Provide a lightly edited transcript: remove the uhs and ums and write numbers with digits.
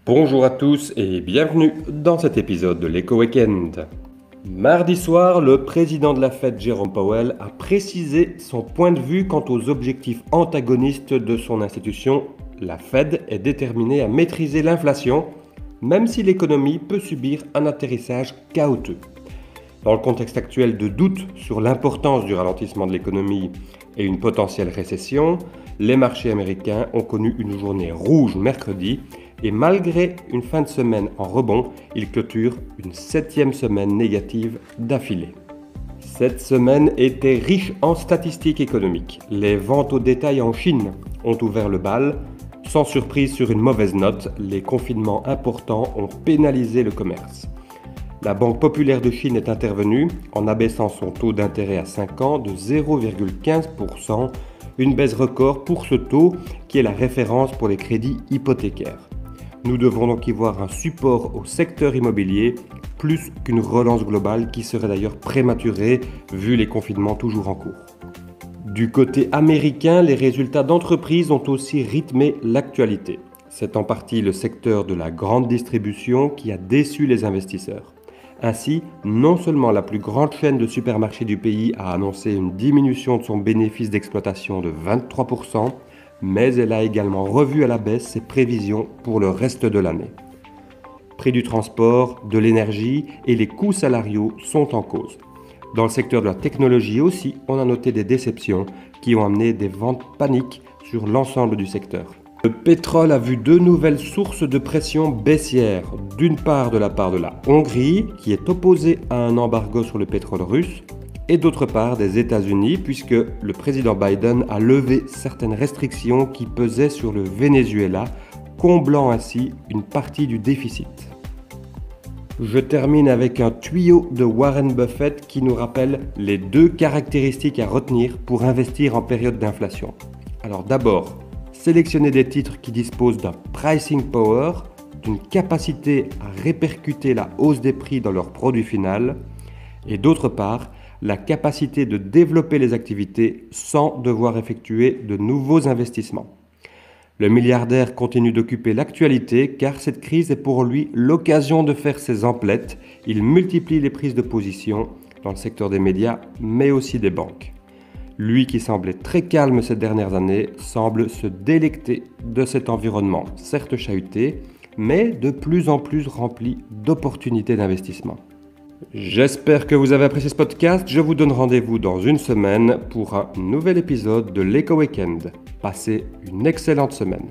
Bonjour à tous et bienvenue dans cet épisode de l'Eco Weekend. Mardi soir, le président de la Fed, Jerome Powell, a précisé son point de vue quant aux objectifs antagonistes de son institution. La Fed est déterminée à maîtriser l'inflation, même si l'économie peut subir un atterrissage chaotique. Dans le contexte actuel de doute sur l'importance du ralentissement de l'économie et une potentielle récession, les marchés américains ont connu une journée rouge mercredi et malgré une fin de semaine en rebond, ils clôturent une 7e semaine négative d'affilée. Cette semaine était riche en statistiques économiques. Les ventes au détail en Chine ont ouvert le bal. Sans surprise sur une mauvaise note, les confinements importants ont pénalisé le commerce. La Banque populaire de Chine est intervenue en abaissant son taux d'intérêt à 5 ans de 0,15%, une baisse record pour ce taux qui est la référence pour les crédits hypothécaires. Nous devons donc y voir un support au secteur immobilier plus qu'une relance globale qui serait d'ailleurs prématurée vu les confinements toujours en cours. Du côté américain, les résultats d'entreprises ont aussi rythmé l'actualité. C'est en partie le secteur de la grande distribution qui a déçu les investisseurs. Ainsi, non seulement la plus grande chaîne de supermarchés du pays a annoncé une diminution de son bénéfice d'exploitation de 23%, mais elle a également revu à la baisse ses prévisions pour le reste de l'année. Prix du transport, de l'énergie et les coûts salariaux sont en cause. Dans le secteur de la technologie aussi, on a noté des déceptions qui ont amené des ventes paniques sur l'ensemble du secteur. Le pétrole a vu deux nouvelles sources de pression baissière. D'une part de la part de la Hongrie, qui est opposée à un embargo sur le pétrole russe, et d'autre part des États-Unis, puisque le président Biden a levé certaines restrictions qui pesaient sur le Venezuela, comblant ainsi une partie du déficit. Je termine avec un tuyau de Warren Buffett qui nous rappelle les deux caractéristiques à retenir pour investir en période d'inflation. Alors d'abord, sélectionner des titres qui disposent d'un pricing power, d'une capacité à répercuter la hausse des prix dans leur produit final, et d'autre part, la capacité de développer les activités sans devoir effectuer de nouveaux investissements. Le milliardaire continue d'occuper l'actualité car cette crise est pour lui l'occasion de faire ses emplettes. Il multiplie les prises de position dans le secteur des médias mais aussi des banques. Lui qui semblait très calme ces dernières années semble se délecter de cet environnement, certes chahuté, mais de plus en plus rempli d'opportunités d'investissement. J'espère que vous avez apprécié ce podcast. Je vous donne rendez-vous dans une semaine pour un nouvel épisode de l'Eco Weekend. Passez une excellente semaine.